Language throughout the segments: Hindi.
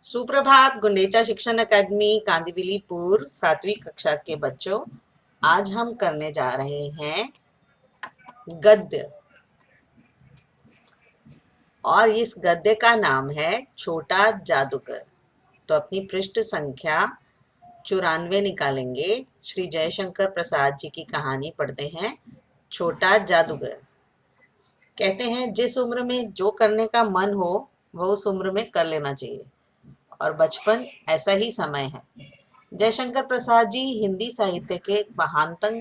सुप्रभात गुंडेचा शिक्षण अकादमी कांदिवलीपुर 7वीं कक्षा के बच्चों। आज हम करने जा रहे हैं गद्य और इस गद्य का नाम है छोटा जादूगर। तो अपनी पृष्ठ संख्या 94 निकालेंगे। श्री जयशंकर प्रसाद जी की कहानी पढ़ते हैं छोटा जादूगर। कहते हैं जिस उम्र में जो करने का मन हो वो उस उम्र में कर लेना चाहिए और बचपन ऐसा ही समय है। जयशंकर प्रसाद जी हिंदी साहित्य के एक महानतम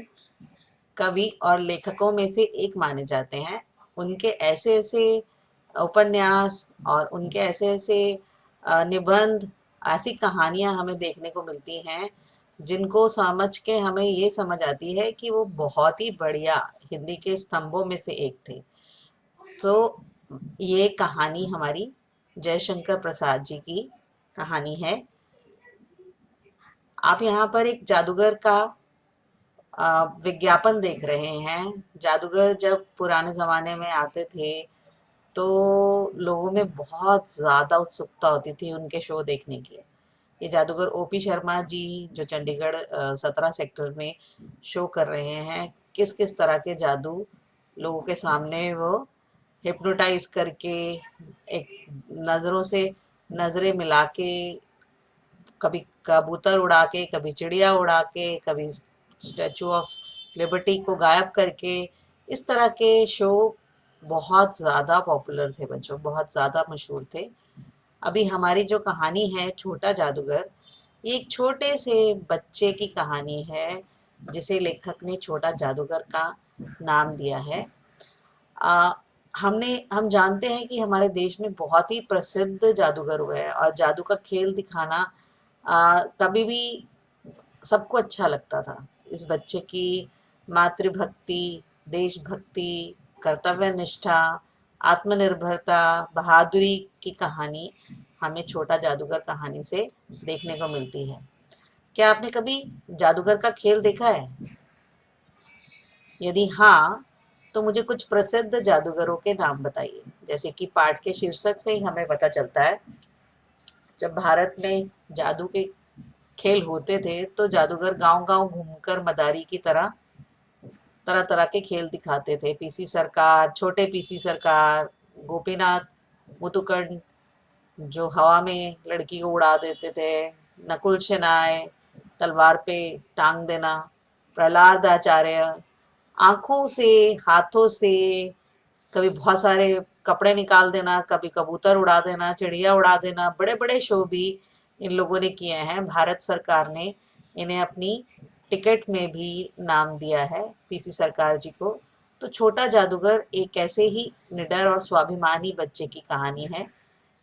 कवि और लेखकों में से एक माने जाते हैं। उनके ऐसे ऐसे उपन्यास और उनके ऐसे ऐसे निबंध, ऐसी कहानियां हमें देखने को मिलती हैं जिनको समझ के हमें ये समझ आती है कि वो बहुत ही बढ़िया हिंदी के स्तंभों में से एक थे। तो ये कहानी हमारी जयशंकर प्रसाद जी की कहानी है। आप यहाँ पर एक जादूगर का विज्ञापन देख रहे हैं। जादूगर जब पुराने ज़माने में आते थे तो लोगों में बहुत ज़्यादा उत्सुकता होती थी उनके शो देखने की। ये जादूगर ओपी शर्मा जी जो चंडीगढ़ 17 सेक्टर में शो कर रहे हैं, किस किस तरह के जादू लोगों के सामने वो हिप्नोटाइज करके एक नज़रों से नज़रें मिला के, कभी कबूतर उड़ा के, कभी चिड़िया उड़ा के, कभी स्टैचू ऑफ लिबर्टी को गायब करके, इस तरह के शो बहुत ज़्यादा पॉपुलर थे बच्चों, बहुत ज़्यादा मशहूर थे। अभी हमारी जो कहानी है छोटा जादूगर, ये एक छोटे से बच्चे की कहानी है जिसे लेखक ने छोटा जादूगर का नाम दिया है। आ, हम जानते हैं कि हमारे देश में बहुत ही प्रसिद्ध जादूगर हुए हैं और जादू का खेल दिखाना कभी भी सबको अच्छा लगता था। इस बच्चे की मातृभक्ति, देशभक्ति, कर्तव्य निष्ठा, आत्मनिर्भरता, बहादुरी की कहानी हमें छोटा जादूगर कहानी से देखने को मिलती है। क्या आपने कभी जादूगर का खेल देखा है? यदि हाँ, तो मुझे कुछ प्रसिद्ध जादूगरों के नाम बताइए। जैसे कि पाठ के शीर्षक से ही हमें पता चलता है, जब भारत में जादू के खेल होते थे तो जादूगर गांव-गांव घूमकर मदारी की तरह तरह तरह के खेल दिखाते थे। पीसी सरकार, छोटे पीसी सरकार, गोपीनाथ मुतुकर्ण जो हवा में लड़की को उड़ा देते थे, नकुल शनाय तलवार पे टांग देना, प्रहलाद आचार्य आंखों से, हाथों से कभी बहुत सारे कपड़े निकाल देना, कभी कबूतर उड़ा देना, चिड़िया उड़ा देना, बड़े बड़े शो भी इन लोगों ने किए हैं। भारत सरकार ने इन्हें अपनी टिकट में भी नाम दिया है, पीसी सरकार जी को। तो छोटा जादूगर एक ऐसे ही निडर और स्वाभिमानी बच्चे की कहानी है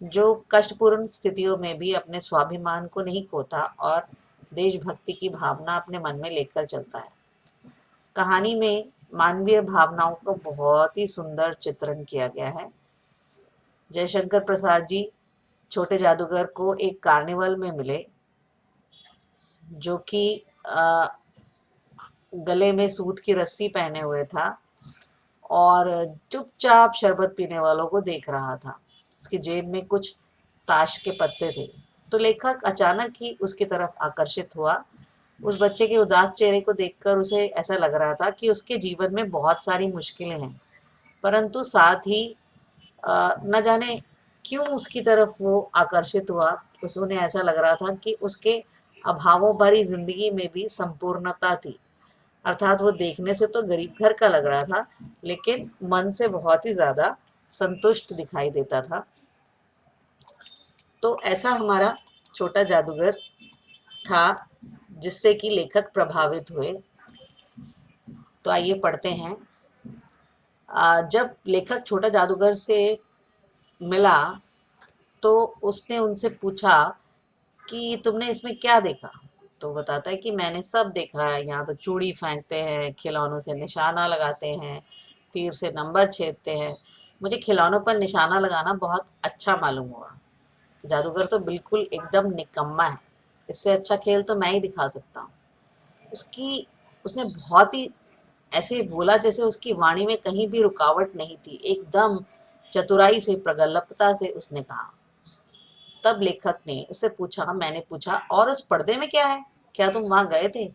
जो कष्टपूर्ण स्थितियों में भी अपने स्वाभिमान को नहीं खोता और देशभक्ति की भावना अपने मन में लेकर चलता है। कहानी में मानवीय भावनाओं का बहुत ही सुंदर चित्रण किया गया है। जयशंकर प्रसाद जी छोटे जादूगर को एक कार्निवल में मिले जो कि गले में सूत की रस्सी पहने हुए था और चुपचाप शरबत पीने वालों को देख रहा था। उसकी जेब में कुछ ताश के पत्ते थे। तो लेखक अचानक ही उसकी तरफ आकर्षित हुआ। उस बच्चे के उदास चेहरे को देखकर उसे ऐसा लग रहा था कि उसके जीवन में बहुत सारी मुश्किलें हैं, परंतु साथ ही न जाने क्यों उसकी तरफ वो आकर्षित हुआ। उन्हें ऐसा लग रहा था कि उसके अभावों भरी जिंदगी में भी संपूर्णता थी। अर्थात वो देखने से तो गरीब घर का लग रहा था, लेकिन मन से बहुत ही ज्यादा संतुष्ट दिखाई देता था। तो ऐसा हमारा छोटा जादूगर था जिससे कि लेखक प्रभावित हुए। तो आइए पढ़ते हैं। जब लेखक छोटा जादूगर से मिला तो उसने उनसे पूछा कि तुमने इसमें क्या देखा? तो बताता है कि मैंने सब देखा है। यहाँ तो चूड़ी फेंकते हैं, खिलौनों से निशाना लगाते हैं, तीर से नंबर छेदते हैं। मुझे खिलौनों पर निशाना लगाना बहुत अच्छा मालूम हुआ। जादूगर तो बिल्कुल एकदम निकम्मा है। इससे अच्छा खेल तो मैं ही दिखा सकता हूँ। उसकी उसने बहुत ही ऐसे बोला जैसे उसकी वाणी में कहीं भी रुकावट नहीं थी। एकदम चतुराई से, प्रगल्भता से उसने कहा। तब लेखक ने उससे पूछा, मैंने पूछा, और उस पर्दे में क्या है, क्या तुम वहां गए थे?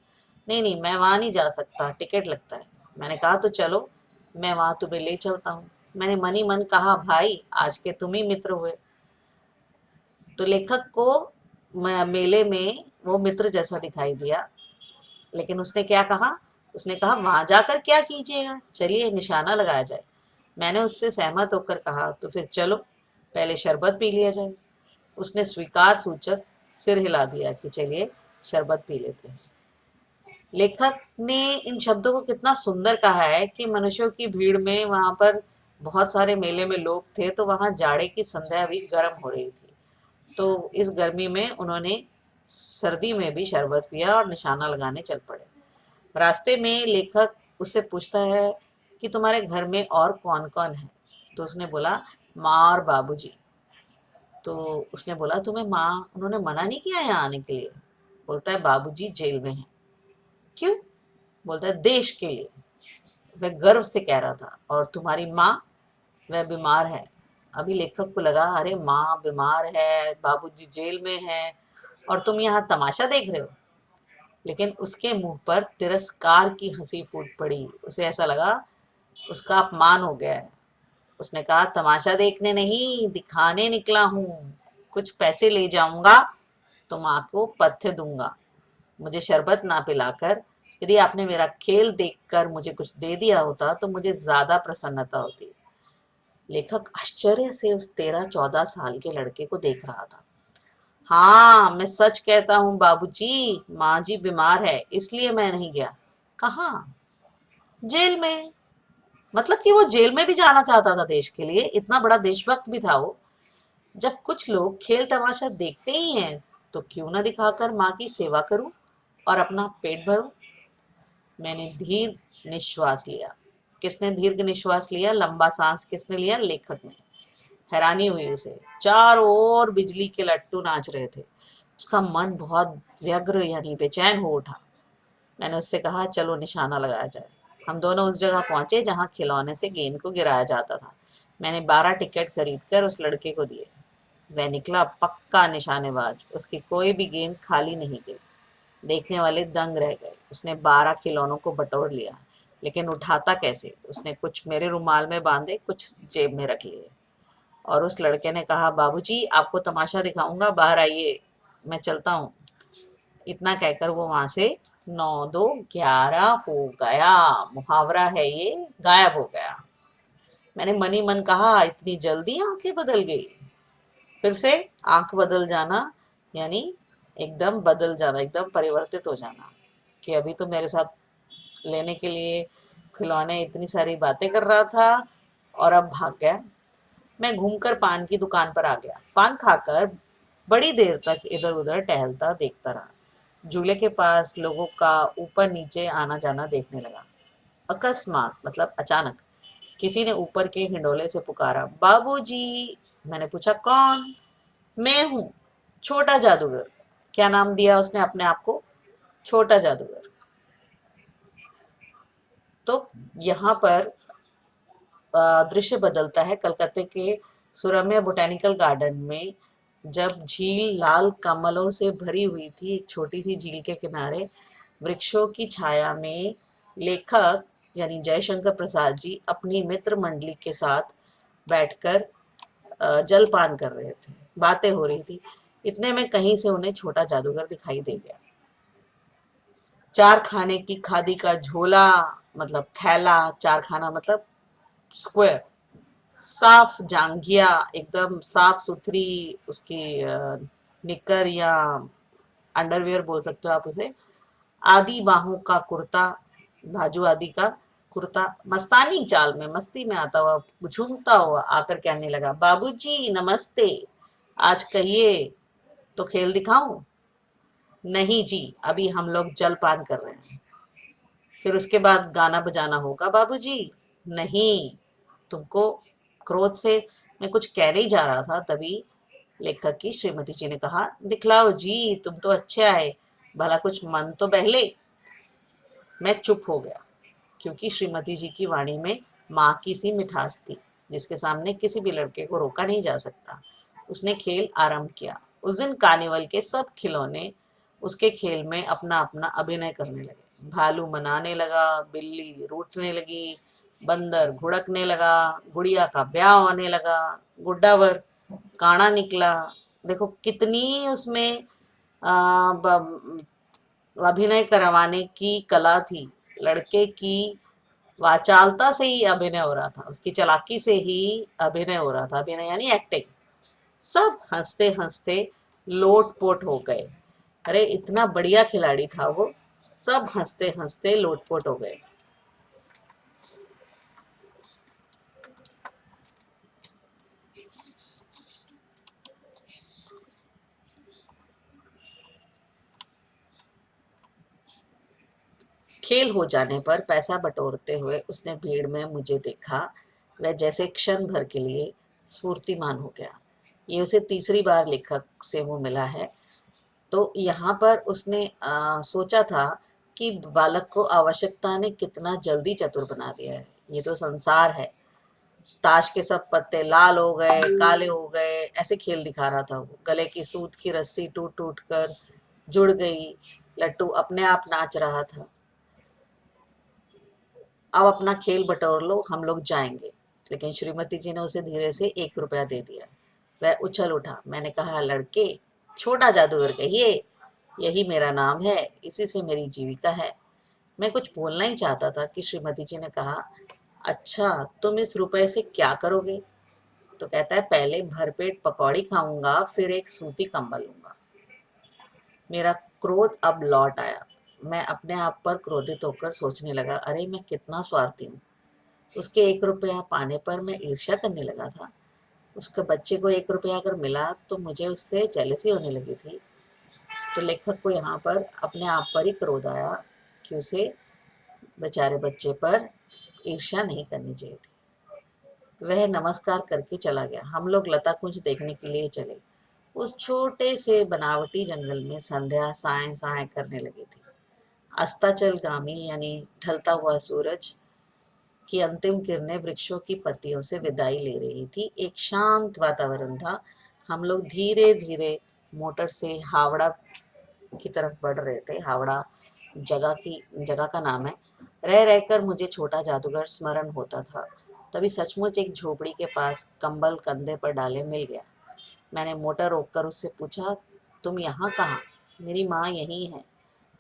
नहीं नहीं, मैं वहां नहीं जा सकता, टिकट लगता है। मैंने कहा तो चलो, मैं वहां तुम्हें ले चलता हूँ। मैंने मन ही मन कहा, भाई आज के तुम ही मित्र हुए। तो लेखक को मेले में वो मित्र जैसा दिखाई दिया, लेकिन उसने क्या कहा, उसने कहा वहां जाकर क्या कीजिएगा, चलिए निशाना लगाया जाए। मैंने उससे सहमत होकर कहा, तो फिर चलो पहले शरबत पी लिया जाए। उसने स्वीकार सूचक सिर हिला दिया कि चलिए शरबत पी लेते हैं। लेखक ने इन शब्दों को कितना सुंदर कहा है कि मनुष्यों की भीड़ में वहां पर बहुत सारे मेले में लोग थे, तो वहां जाड़े की संध्या भी गर्म हो रही थी। तो इस गर्मी में उन्होंने सर्दी में भी शरबत पिया और निशाना लगाने चल पड़े। रास्ते में लेखक उससे पूछता है कि तुम्हारे घर में और कौन कौन है? तो उसने बोला, माँ और बाबूजी। तो उसने बोला, तुम्हें माँ उन्होंने मना नहीं किया यहाँ आने के लिए? बोलता है, बाबूजी जेल में है। क्यों? बोलता है, देश के लिए। वह गर्व से कह रहा था। और तुम्हारी माँ? वह बीमार है। अभी लेखक को लगा, अरे माँ बीमार है, बाबूजी जेल में है, और तुम यहाँ तमाशा देख रहे हो। लेकिन उसके मुंह पर तिरस्कार की हंसी फूट पड़ी। उसे ऐसा लगा उसका अपमान हो गया है। उसने कहा, तमाशा देखने नहीं, दिखाने निकला हूँ। कुछ पैसे ले जाऊंगा तो माँ को पथ्य दूंगा। मुझे शरबत ना पिलाकर यदि आपने मेरा खेल देखकर मुझे कुछ दे दिया होता तो मुझे ज्यादा प्रसन्नता होती। लेखक आश्चर्य से उस 13-14 साल के लड़के को देख रहा था। हाँ, मैं सच कहता हूँ बाबूजी, माँ जी बीमार है, इसलिए मैं नहीं गया। कहाँ? जेल में। मतलब कि वो जेल में भी जाना चाहता था देश के लिए, इतना बड़ा देशभक्त भी था वो। जब कुछ लोग खेल तमाशा देखते ही हैं, तो क्यों ना दिखाकर माँ की सेवा करूं और अपना पेट भरूं। मैंने दीर्घ निश्वास लिया। किसने दीर्घ निश्वास लिया, लंबा सांस किसने लिया? लेखक ने। हैरानी हुई उसे, चारों ओर बिजली के लट्टू नाच रहे थे। उसका मन बहुत व्यग्र यानी बेचैन हो उठा। मैंने उससे कहा, चलो निशाना लगाया जाए। हम दोनों उस जगह पहुंचे जहां खिलौने से गेंद को गिराया जाता था। मैंने 12 टिकट खरीदकर उस लड़के को दिए। वह निकला पक्का निशानेबाज। उसकी कोई भी गेंद खाली नहीं गई। देखने वाले दंग रह गए। उसने 12 खिलौनों को बटोर लिया, लेकिन उठाता कैसे? उसने कुछ मेरे रुमाल में बांधे, कुछ जेब में रख लिए। और उस लड़के ने कहा, बाबूजी आपको तमाशा दिखाऊंगा, बाहर आइए, मैं चलता हूँ। इतना कहकर वो वहां से 9-2-11 हो गया। मुहावरा है ये, गायब हो गया। मैंने मनी मन कहा, इतनी जल्दी आंखें बदल गई? फिर से आंख बदल जाना यानी एकदम बदल जाना, एकदम परिवर्तित हो जाना, कि अभी तो मेरे साथ लेने के लिए खिलौने इतनी सारी बातें कर रहा था और अब भाग गया। मैं घूमकर पान की दुकान पर आ गया। पान खाकर बड़ी देर तक इधर उधर टहलता देखता रहा। झूले के पास लोगों का ऊपर नीचे आना जाना देखने लगा। अकस्मात मतलब अचानक किसी ने ऊपर के हिंडोले से पुकारा, बाबूजी। मैंने पूछा, कौन? मैं हूँ, छोटा जादूगर। क्या नाम दिया उसने अपने आप को? छोटा जादूगर। तो यहाँ पर दृश्य बदलता है कलकत्ते के सुरम्य बोटेनिकल गार्डन में। जब झील लाल कमलों से भरी हुई थी, एक छोटी सी झील के किनारे वृक्षों की छाया में लेखक यानी जयशंकर प्रसाद जी अपनी मित्र मंडली के साथ बैठकर जलपान कर रहे थे, बातें हो रही थी। इतने में कहीं से उन्हें छोटा जादूगर दिखाई दे गया। चार खाने की खादी का झोला मतलब थैला, चार खाना मतलब स्क्वायर, साफ जांघिया, एकदम साफ सुथरी उसकी निकर या अंडरवियर बोल सकते हो आप उसे, आदि बाहों का कुर्ता, बाजू आदि का कुर्ता, मस्तानी चाल में मस्ती में आता हुआ झूमता हुआ आकर कहने लगा, बाबूजी नमस्ते, आज कहिए तो खेल दिखाऊं? नहीं जी, अभी हम लोग जलपान कर रहे हैं। फिर उसके बाद गाना बजाना होगा बाबूजी? नहीं। तुमको क्रोध से मैं कुछ कह नहीं जा रहा था, तभी लेखक की श्रीमती जी ने कहा, दिखलाओ जी, तुम तो अच्छे आए, भला कुछ मन तो बहले। मैं चुप हो गया, क्योंकि श्रीमती जी की वाणी में माँ की सी मिठास थी, जिसके सामने किसी भी लड़के को रोका नहीं जा सकता। उसने खेल आरंभ किया। उस दिन कार्निवल के सब खिलौने उसके खेल में अपना अपना अभिनय करने लगे। भालू मनाने लगा, बिल्ली रूठने लगी, बंदर घुड़कने लगा, गुड़िया का ब्याह होने लगा, गुड्डावर काना निकला। देखो कितनी उसमें अभिनय करवाने की कला थी। लड़के की वाचालता से ही अभिनय हो रहा था, उसकी चालाकी से ही अभिनय हो रहा था। अभिनय यानी एक्टिंग। सब हंसते हंसते लोटपोट हो गए। अरे इतना बढ़िया खिलाड़ी था वो। सब हंसते हंसते लोटपोट हो गए। खेल हो जाने पर पैसा बटोरते हुए उसने भीड़ में मुझे देखा। वह जैसे क्षण भर के लिए स्फूर्तिमान हो गया। ये उसे तीसरी बार लेखक से वो मिला है। तो यहाँ पर उसने सोचा था कि बालक को आवश्यकता ने कितना जल्दी चतुर बना दिया है। ये तो संसार है। ताश के सब पत्ते लाल हो गए, काले हो गए, ऐसे खेल दिखा रहा था वो। गले की सूत की रस्सी टूट टूट कर जुड़ गई। लट्टू अपने आप नाच रहा था। अब अपना खेल बटोर लो, हम लोग जाएंगे। लेकिन श्रीमती जी ने उसे धीरे से 1 रुपया दे दिया। वह उछल उठा। मैंने कहा, लड़के, छोटा जादूगर कहिए, यही मेरा नाम है, इसी से मेरी जीविका है। मैं कुछ बोलना ही चाहता था कि श्रीमती जी ने कहा, अच्छा तुम इस रुपए से क्या करोगे? तो कहता है, पहले भरपेट पकौड़ी खाऊंगा, फिर एक सूती कंबल लूंगा। मेरा क्रोध अब लौट आया। मैं अपने आप पर क्रोधित होकर सोचने लगा, अरे मैं कितना स्वार्थी हूँ। उसके 1 रुपया पाने पर मैं ईर्ष्या करने लगा था। उसके बच्चे को 1 रुपया अगर मिला तो मुझे उससे जेलसी होने लगी थी। तो लेखक को यहाँ पर अपने आप पर ही क्रोध आया कि उसे बेचारे बच्चे पर ईर्ष्या नहीं करनी चाहिए थी। वह नमस्कार करके चला गया। हम लोग लता कुंज देखने के लिए चले। उस छोटे से बनावटी जंगल में संध्या साए साए करने लगी थी। अस्ताचलगामी यानी ढलता हुआ सूरज की अंतिम किरणें वृक्षों की पत्तियों से विदाई ले रही थी। एक शांत वातावरण था। हम लोग धीरे धीरे मोटर से हावड़ा की तरफ बढ़ रहे थे। हावड़ा जगह का नाम है। रह रहकर मुझे छोटा जादूगर स्मरण होता था। तभी सचमुच एक झोपड़ी के पास कंबल कंधे पर डाले मिल गया। मैंने मोटर रोककर उससे पूछा, तुम यहाँ कहाँ? मेरी माँ यहीं है,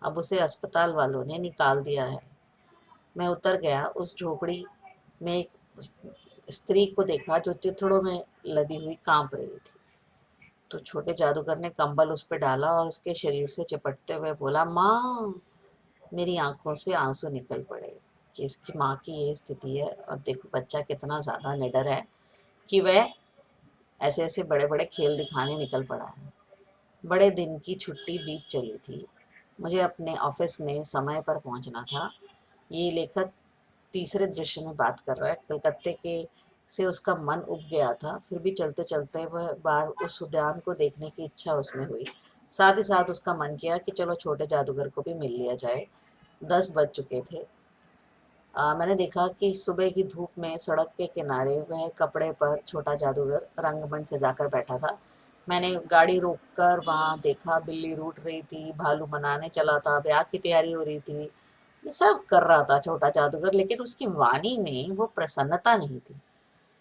अब उसे अस्पताल वालों ने निकाल दिया है। मैं उतर गया। उस झोपड़ी में एक स्त्री को देखा जो चिथड़ों में लदी हुई कांप रही थी। तो छोटे जादूगर ने कंबल उस पर डाला और उसके शरीर से चिपटते हुए बोला, माँ। मेरी आंखों से आंसू निकल पड़े कि इसकी माँ की ये स्थिति है। और देखो बच्चा कितना ज़्यादा निडर है कि वह ऐसे ऐसे बड़े बड़े खेल दिखाने निकल पड़ा है। बड़े दिन की छुट्टी बीत चली थी। मुझे अपने ऑफिस में समय पर पहुंचना था। ये लेखक तीसरे दृश्य में बात कर रहा है। कलकत्ते के से उसका मन उब गया था। फिर भी चलते चलते वह बार उस उद्यान को देखने की इच्छा उसमें हुई। साथ ही साथ उसका मन किया कि चलो छोटे जादूगर को भी मिल लिया जाए। 10 बज चुके थे। मैंने देखा कि सुबह की धूप में सड़क के किनारे वह कपड़े पर छोटा जादूगर रंगमंच सजाकर बैठा था। मैंने गाड़ी रोककर वहाँ देखा। बिल्ली रूठ रही थी, भालू मनाने चला था, ब्याह की तैयारी हो रही थी। ये सब कर रहा था छोटा जादूगर, लेकिन उसकी वाणी में वो प्रसन्नता नहीं थी।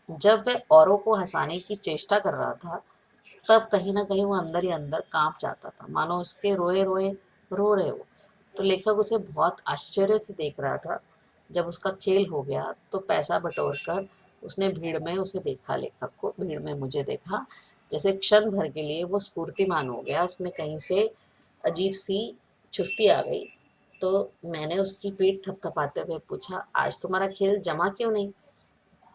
जब वह औरों को हंसाने की चेष्टा कर रहा था, तब कहीं ना कहीं वो अंदर ही अंदर कांप जाता था, मानो उसके रोए रोए रो रहे हो। तो लेखक उसे बहुत आश्चर्य से देख रहा था। जब उसका खेल हो गया तो पैसा बटोर कर उसने भीड़ में उसे देखा। लेखक को भीड़ में मुझे देखा। जैसे क्षण भर के लिए वो स्फूर्तिमान हो गया। उसमें कहीं से अजीब सी चुस्ती आ गई। तो मैंने उसकी पीठ थपथपाते हुए पूछा, आज तुम्हारा खेल जमा क्यों नहीं?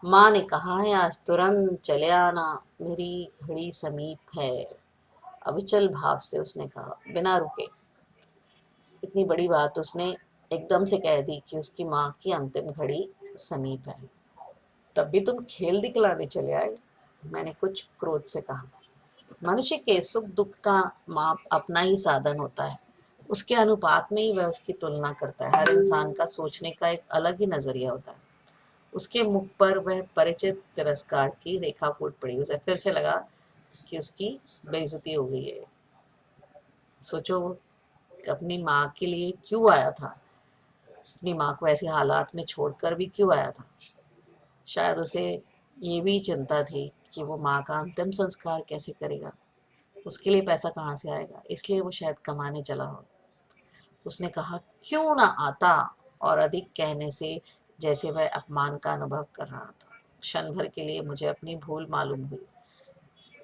माँ ने कहा है, आज तुरंत चले आना, मेरी घड़ी समीप है। अविचल भाव से उसने कहा, बिना रुके। इतनी बड़ी बात उसने एकदम से कह दी कि उसकी माँ की अंतिम घड़ी समीप है। तब भी तुम खेल दिखलाने चले आए? मैंने कुछ क्रोध से कहा। मनुष्य के सुख दुख का माप अपना ही साधन होता है। उसके अनुपात में ही वह उसकी तुलना करता है। हर इंसान का सोचने का एक अलग ही नजरिया होता है। उसके मुख पर वह परिचित तिरस्कार की रेखा फूट पड़ी। उसे फिर से लगा कि उसकी बेइज्जती हो गई है। सोचो अपनी माँ के लिए क्यों आया था, अपनी माँ को ऐसे हालात में छोड़कर भी क्यों आया था। शायद उसे ये भी चिंता थी कि वो माँ का अंतिम संस्कार कैसे करेगा, उसके लिए पैसा कहाँ से आएगा, इसलिए वो शायद कमाने चला हो। उसने कहा क्यों ना आता, और अधिक कहने से जैसे वह अपमान का अनुभव कर रहा था। क्षण भर के लिए मुझे अपनी भूल मालूम हुई।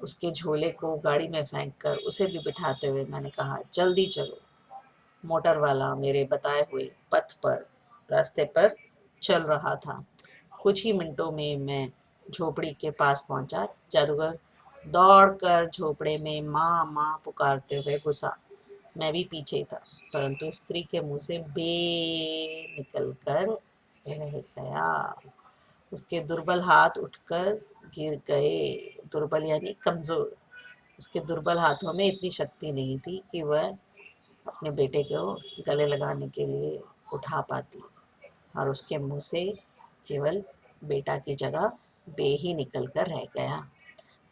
उसके झोले को गाड़ी में फेंक कर उसे भी बिठाते हुए मैंने कहा जल्दी चलो। मोटर वाला मेरे बताए हुए पथ पर रास्ते पर चल रहा था। कुछ ही मिनटों में मैं झोपड़ी के पास पहुंचा। जादूगर दौड़कर झोपड़े में माँ माँ पुकारते हुए घुसा। मैं भी पीछे था, परंतु स्त्री के मुंह से बे निकल कर रह गया। उसके दुर्बल हाथ उठकर गिर गए। दुर्बल यानी कमजोर। उसके दुर्बल हाथों में इतनी शक्ति नहीं थी कि वह अपने बेटे को गले लगाने के लिए उठा पाती, और उसके मुंह से केवल बेटा की जगह बे ही निकल कर रह गया।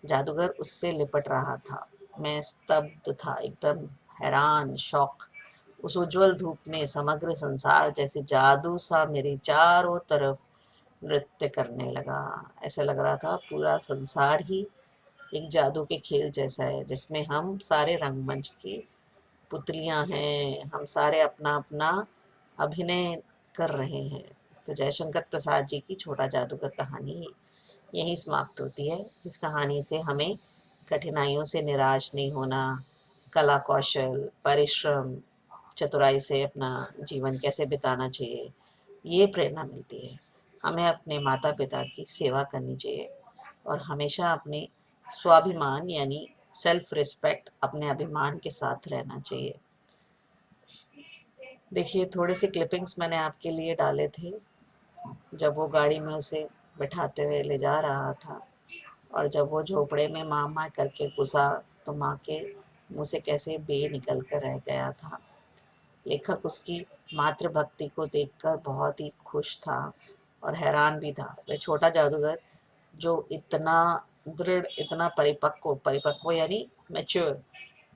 जादूगर उससे लिपट रहा था। मैं स्तब्ध था, एकदम हैरान, शौक। उस उज्जवल धूप में समग्र संसार जैसे जादू सा मेरे चारों तरफ नृत्य करने लगा। ऐसा लग रहा था पूरा संसार ही एक जादू के खेल जैसा है, जिसमें हम सारे रंगमंच की पुतलियां हैं, हम सारे अपना अपना अभिनय कर रहे हैं। तो जयशंकर प्रसाद जी की छोटा जादूगर कहानी यहीं समाप्त होती है। इस कहानी से हमें कठिनाइयों से निराश नहीं होना, कला कौशल, परिश्रम, चतुराई से अपना जीवन कैसे बिताना चाहिए, ये प्रेरणा मिलती है। हमें अपने माता पिता की सेवा करनी चाहिए और हमेशा अपने स्वाभिमान यानी सेल्फ रिस्पेक्ट, अपने अभिमान के साथ रहना चाहिए। देखिए थोड़े से क्लिपिंग्स मैंने आपके लिए डाले थे, जब वो गाड़ी में उसे बैठाते हुए ले जा रहा था और जब वो झोपड़े में माँ माँ करके घुसा तो माँ के मुँह से कैसे बे निकल कर रह गया था। लेखक उसकी मातृभक्ति को देखकर बहुत ही खुश था और हैरान भी था। वह छोटा जादूगर जो इतना दृढ़, इतना परिपक्व, परिपक्व यानी मैच्योर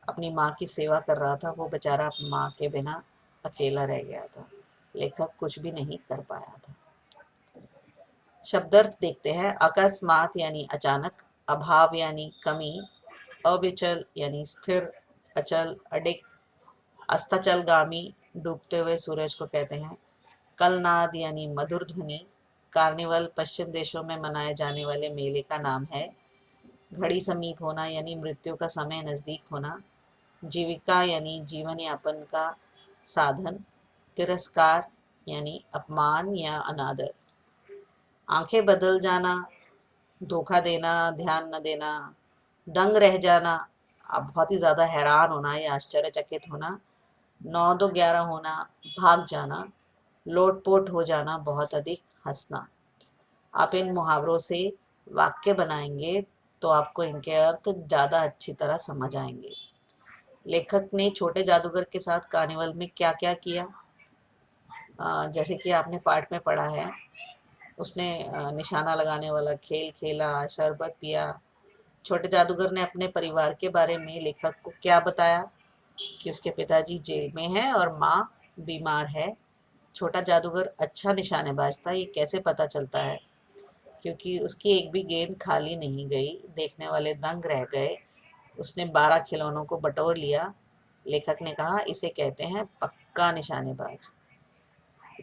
अपनी माँ की सेवा कर रहा था, वो बेचारा अपनी माँ के बिना अकेला रह गया था। लेखक कुछ भी नहीं कर पाया था। शब्दार्थ देखते हैं। अकस्मात यानी अचानक, अभाव यानी कमी, अविचल यानी स्थिर, अचल, अडिग, अस्ताचलगामी डूबते हुए सूरज को कहते हैं। कलनाद यानी मधुर ध्वनि। कार्निवल पश्चिम देशों में मनाए जाने वाले मेले का नाम है। घड़ी समीप होना यानी मृत्यु का समय नज़दीक होना। जीविका यानी जीवन यापन का साधन। तिरस्कार यानी अपमान या अनादर। आंखें बदल जाना, धोखा देना, ध्यान न देना। दंग रह जाना, अब बहुत ही ज़्यादा हैरान होना या आश्चर्यचकित होना। 9-2-11 होना, भाग जाना। लोटपोट हो जाना, बहुत अधिक हंसना। आप इन मुहावरों से वाक्य बनाएंगे तो आपको इनके अर्थ ज़्यादा अच्छी तरह समझ आएंगे। लेखक ने छोटे जादूगर के साथ कार्निवल में क्या क्या किया, जैसे कि आपने पाठ में पढ़ा है, उसने निशाना लगाने वाला खेल खेला, शरबत पिया। छोटे जादूगर ने अपने परिवार के बारे में लेखक को क्या बताया कि उसके पिताजी जेल में हैं और माँ बीमार है। छोटा जादूगर अच्छा निशानेबाज था, ये कैसे पता चलता है, क्योंकि उसकी एक भी गेंद खाली नहीं गई। देखने वाले दंग रह गए। उसने 12 खिलौनों को बटोर लिया। लेखक ने कहा इसे कहते हैं पक्का निशानेबाज।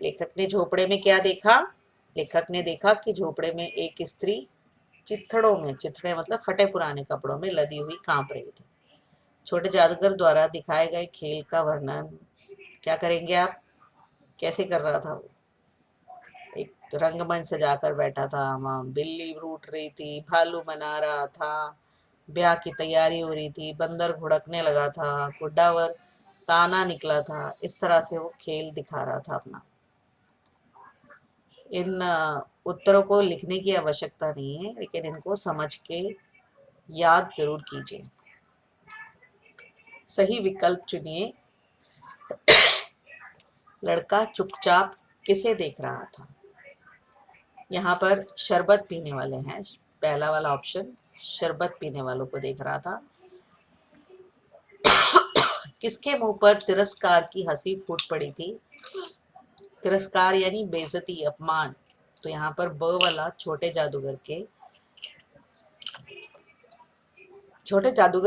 लेखक ने झोपड़े में क्या देखा? लेखक ने देखा कि झोपड़े में एक स्त्री चिथड़ों में, चिथड़े मतलब फटे पुराने कपड़ों में लदी हुई कांप रही थी। छोटे जादूगर द्वारा दिखाए गए खेल का वर्णन क्या करेंगे आप? कैसे कर रहा था वो? एक रंगमंच सजाकर बैठा था, वहाँ बिल्ली रूठ रही थी, भालू मना रहा था, ब्याह की तैयारी हो रही थी, बंदर घुड़कने लगा था, गुड्डावर ताना निकला था। इस तरह से वो खेल दिखा रहा था अपना। इन उत्तरों को लिखने की आवश्यकता नहीं है, लेकिन इनको समझ के याद जरूर कीजिए। सही विकल्प चुनिए। लड़का चुपचाप किसे देख रहा था? यहाँ पर शरबत पीने वाले हैं, पहला वाला ऑप्शन। शरबत पीने वालों को देख रहा था। किसके मुंह पर तिरस्कार की हंसी फूट पड़ी थी? तिरस्कार यानी बेइज्जती, अपमान। तो यहाँ पर ब वाला छोटे जादूगर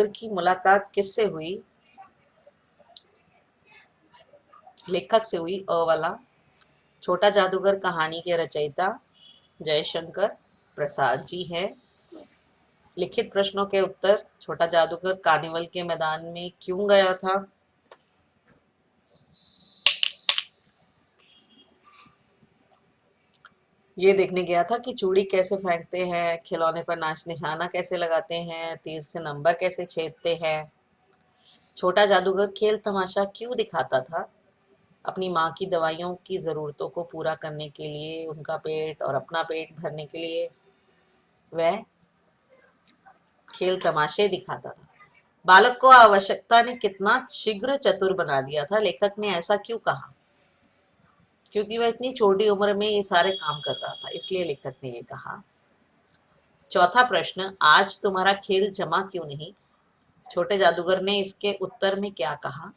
की मुलाकात किससे हुई? लेखक से हुई। अ वाला छोटा जादूगर कहानी के रचयिता जयशंकर प्रसाद जी हैं। लिखित प्रश्नों के उत्तर। छोटा जादूगर कार्निवल के मैदान में क्यों गया था? ये देखने गया था कि चूड़ी कैसे फेंकते हैं, खिलौने पर नाच निशाना कैसे लगाते हैं, तीर से नंबर कैसे छेदते हैं। छोटा जादूगर खेल तमाशा क्यों दिखाता था? अपनी माँ की दवाइयों की ज़रूरतों को पूरा करने के लिए, उनका पेट और अपना पेट भरने के लिए वह खेल तमाशे दिखाता था। बालक को आवश्यकता ने कितना शीघ्र चतुर बना दिया था। लेखक ने ऐसा क्यों कहा? क्योंकि वह इतनी छोटी उम्र में ये सारे काम कर रहा था, इसलिए लेखक ने ये कहा। चौथा प्रश्न, आज तुम्हारा खेल जमा क्यों नहीं? छोटे जादूगर ने इसके उत्तर में क्या कहा?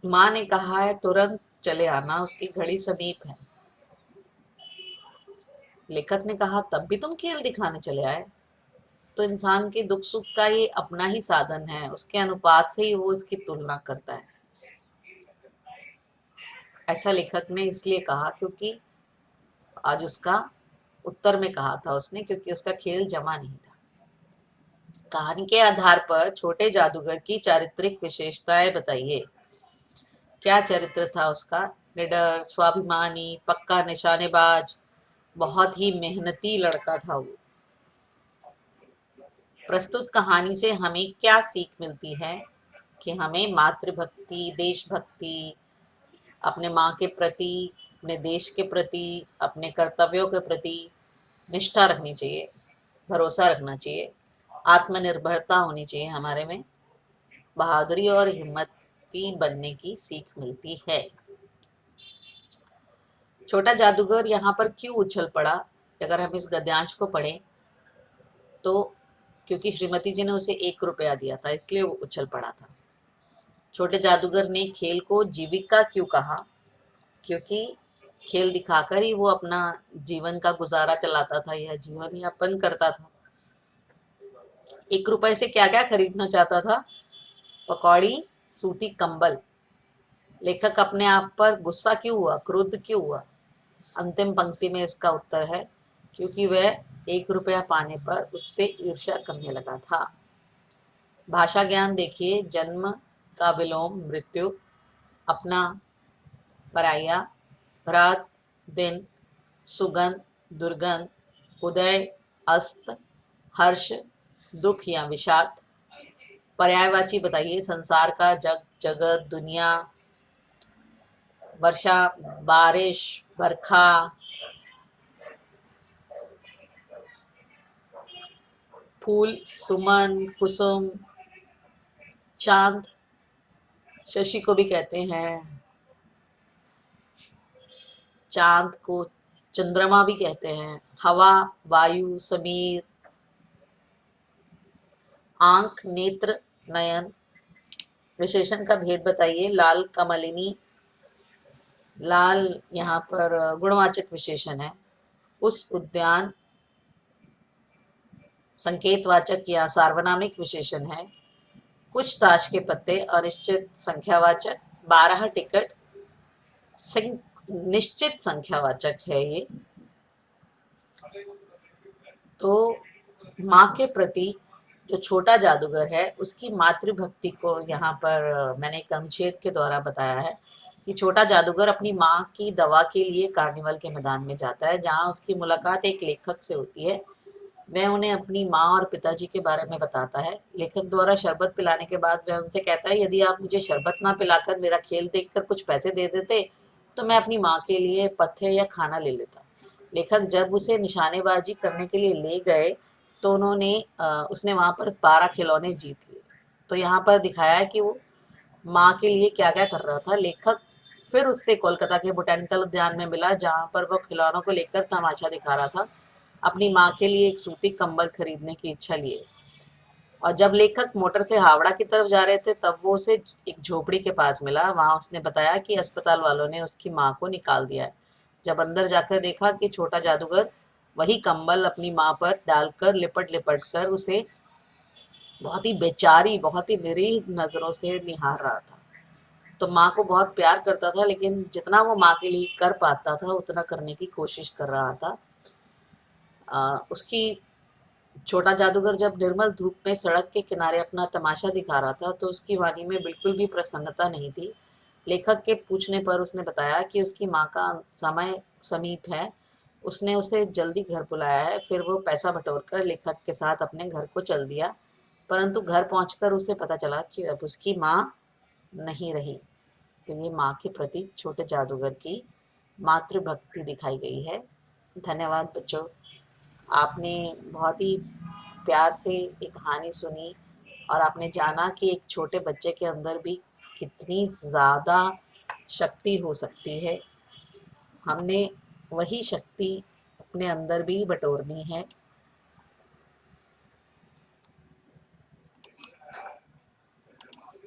माँ ने कहा है तुरंत चले आना, उसकी घड़ी समीप है। लेखक ने कहा तब भी तुम खेल दिखाने चले आए। तो इंसान के दुख सुख का ये अपना ही साधन है, उसके अनुपात से ही वो इसकी तुलना करता है। ऐसा लेखक ने इसलिए कहा क्योंकि आज उसका उत्तर में कहा था उसने, क्योंकि उसका खेल जमा नहीं था। कहानी के आधार पर छोटे जादूगर की चारित्रिक विशेषताएं बताइए। क्या चरित्र था उसका? निडर, स्वाभिमानी, पक्का निशानेबाज, बहुत ही मेहनती लड़का था वो। प्रस्तुत कहानी से हमें क्या सीख मिलती है? कि हमें मातृभक्ति, देशभक्ति, अपने माँ के प्रति, अपने देश के प्रति, अपने कर्तव्यों के प्रति निष्ठा रखनी चाहिए, भरोसा रखना चाहिए, आत्मनिर्भरता होनी चाहिए हमारे में, बहादुरी और हिम्मती बनने की सीख मिलती है। छोटा जादूगर यहाँ पर क्यों उछल पड़ा? अगर हम इस गद्यांश को पढ़ें तो क्योंकि श्रीमती जी ने उसे 1 रुपया दिया था, इसलिए वो उछल पड़ा था। छोटे जादूगर ने खेल को जीविका क्यों कहा? क्योंकि खेल दिखाकर ही वो अपना जीवन का गुजारा चलाता था या जीवन यापन करता था। 1 रुपए से क्या क्या खरीदना चाहता था? पकौड़ी, सूती कंबल। लेखक अपने आप पर गुस्सा क्यों हुआ, क्रुद्ध क्यों हुआ? अंतिम पंक्ति में इसका उत्तर है क्योंकि वह 1 रुपया पाने पर उससे ईर्ष्या करने लगा था। भाषा ज्ञान देखिए। जन्म का विलोम मृत्यु, अपना पराया, रात दिन, सुगंध दुर्गंध, उदय अस्त, हर्ष दुख या विषाद। पर्यायवाची बताइए। संसार का, जग जगत दुनिया, वर्षा बारिश, बरखा, फूल सुमन, कुसुम, चांद, शशि को भी कहते हैं, चांद को चंद्रमा भी कहते हैं, हवा, वायु, समीर, आंख, नेत्र, नयन। विशेषण का भेद बताइए। लाल कमलिनी, लाल यहाँ पर गुणवाचक विशेषण है। उस उद्यान संकेतवाचक या सार्वनामिक विशेषण है। कुछ ताश के पत्ते अनिश्चित संख्यावाचक, 12 टिकट निश्चित संख्यावाचक है ये। तो माँ के प्रति जो छोटा जादूगर है उसकी मातृभक्ति को यहाँ पर मैंने एक अनुच्छेद के द्वारा बताया है कि छोटा जादूगर अपनी माँ की दवा के लिए कार्निवल के मैदान में जाता है, जहाँ उसकी मुलाकात एक लेखक से होती है। वह उन्हें अपनी माँ और पिताजी के बारे में बताता है। लेखक द्वारा शरबत पिलाने के बाद वह उनसे कहता है, यदि आप मुझे शरबत ना पिलाकर मेरा खेल देखकर कुछ पैसे दे देते तो मैं अपनी माँ के लिए पथ्य या खाना ले लेता। लेखक जब उसे निशानेबाजी करने के लिए ले गए तो उसने वहाँ पर 12 खिलौने जीत लिए। तो यहाँ पर दिखाया है कि वो माँ के लिए क्या क्या कर रहा था। लेखक फिर उससे कोलकाता के बोटेनिकल उद्यान में मिला, जहाँ पर वो खिलौनों को लेकर तमाशा दिखा रहा था। अपनी माँ के लिए एक सूती कंबल खरीदने की इच्छा लिए। और जब लेखक मोटर से हावड़ा की तरफ जा रहे थे तब वो उसे एक झोपड़ी के पास मिला। वहां उसने बताया कि अस्पताल वालों ने उसकी माँ को निकाल दिया है। जब अंदर जाकर देखा कि छोटा जादूगर वही कंबल अपनी माँ पर डालकर लिपट लिपट कर उसे बहुत ही बेचारी, बहुत ही निरीह नजरों से निहार रहा था। तो माँ को बहुत प्यार करता था, लेकिन जितना वो माँ के लिए कर पाता था उतना करने की कोशिश कर रहा था। उसकी छोटा जादूगर जब निर्मल धूप में सड़क के किनारे अपना तमाशा दिखा रहा था तो उसकी वाणी में बिल्कुल भी प्रसन्नता नहीं थी। लेखक के पूछने पर उसने बताया कि उसकी माँ का समय समीप है, उसने उसे जल्दी घर बुलाया है। फिर वो पैसा बटोरकर लेखक के साथ अपने घर को चल दिया। परंतु घर पहुंचकर उसे पता चला कि अब उसकी माँ नहीं रही। तो ये माँ के प्रति छोटे जादूगर की मातृभक्ति दिखाई गई है। धन्यवाद बच्चों, आपने बहुत ही प्यार से एक कहानी सुनी और आपने जाना कि एक छोटे बच्चे के अंदर भी कितनी ज़्यादा शक्ति हो सकती है। हमने वही शक्ति अपने अंदर भी बटोरनी है।